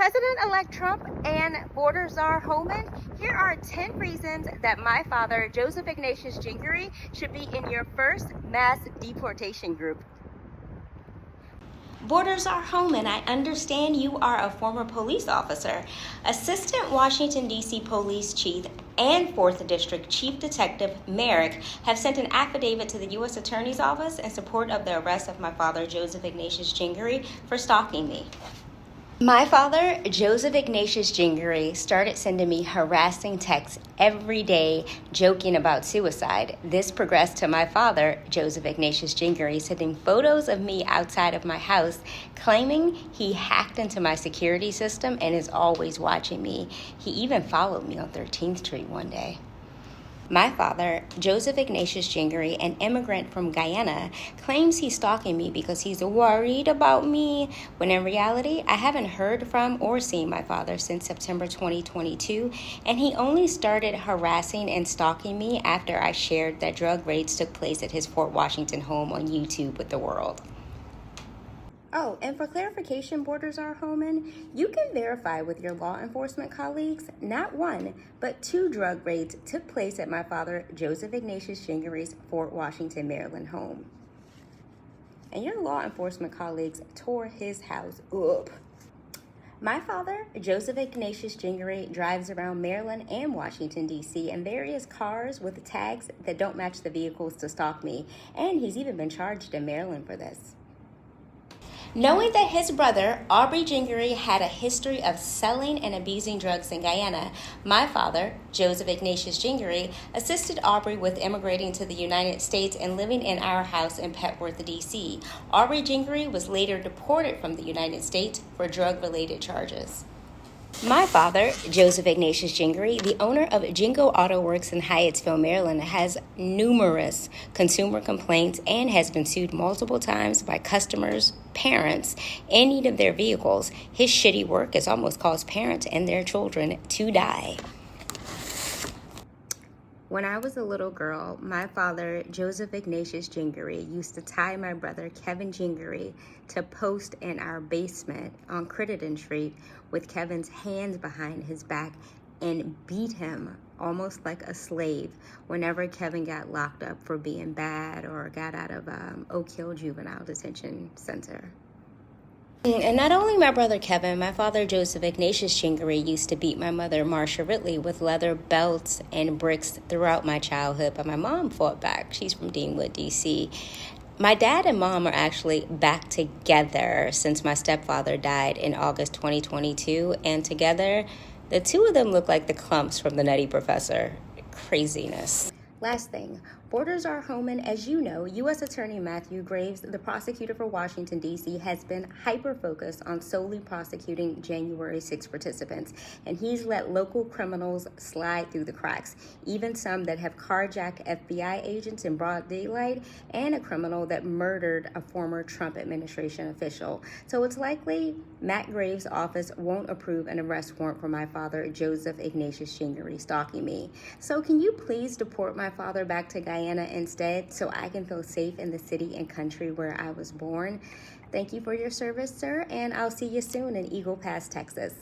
President-elect Trump and Borders are Homan, here are 10 reasons that my father, Joseph Ignatius Jhingory, should be in your first mass deportation group. Borders are Homan, I understand you are a former police officer. Assistant Washington, D.C. Police Chief and 4th District Chief Detective Merrick have sent an affidavit to the U.S. Attorney's Office in support of the arrest of my father, Joseph Ignatius Jhingory, for stalking me. My father, Joseph Ignatius Jhingory, started sending me harassing texts every day joking about suicide. This progressed to my father, Joseph Ignatius Jhingory, sending photos of me outside of my house, claiming he hacked into my security system and is always watching me. He even followed me on 13th Street one day. My father, Joseph Ignatius Jhingory, an immigrant from Guyana, claims he's stalking me because he's worried about me, when in reality, I haven't heard from or seen my father since September 2022, and he only started harassing and stalking me after I shared that drug raids took place at his Fort Washington home on YouTube with the world. Oh, and for clarification, Borders are Homan, you can verify with your law enforcement colleagues, not one, but 2 drug raids took place at my father, Joseph Ignatius Jhingory's Fort Washington, Maryland home. And your law enforcement colleagues tore his house up. My father, Joseph Ignatius Jhingory, drives around Maryland and Washington, D.C. in various cars with tags that don't match the vehicles to stalk me, and he's even been charged in Maryland for this. Knowing that his brother, Aubrey Jhingory, had a history of selling and abusing drugs in Guyana, my father, Joseph Ignatius Jhingory, assisted Aubrey with immigrating to the United States and living in our house in Petworth, D.C. Aubrey Jhingory was later deported from the United States for drug-related charges. My father, Joseph Ignatius Jhingory, the owner of Jhingo Auto Works in Hyattsville, Maryland, has numerous consumer complaints and has been sued multiple times by customers, parents, in need of their vehicles. His shitty work has almost caused parents and their children to die. When I was a little girl, my father, Joseph Ignatius Jhingory, used to tie my brother, Kevin Jhingory, to post in our basement on Crittenden Street with Kevin's hands behind his back and beat him almost like a slave whenever Kevin got locked up for being bad or got out of Oak Hill Juvenile Detention Center. And not only my brother Kevin, my father Joseph Ignatius Jhingory used to beat my mother Marsha Ridley with leather belts and bricks throughout my childhood, but my mom fought back. She's from Deanwood, D.C. My dad and mom are actually back together since my stepfather died in August 2022, and together, the two of them look like the clumps from The Nutty Professor. Craziness. Last thing, Borders are Homan. As you know, U.S. Attorney Matthew Graves, the prosecutor for Washington, D.C., has been hyper-focused on solely prosecuting January 6 participants, and he's let local criminals slide through the cracks, even some that have carjacked FBI agents in broad daylight, and a criminal that murdered a former Trump administration official. So it's likely Matt Graves' office won't approve an arrest warrant for my father, Joseph Ignatius Jhingory, stalking me. So can you please deport my father back to Guyana instead so I can feel safe in the city and country where I was born? Thank you for your service, sir, and I'll see you soon in Eagle Pass, Texas.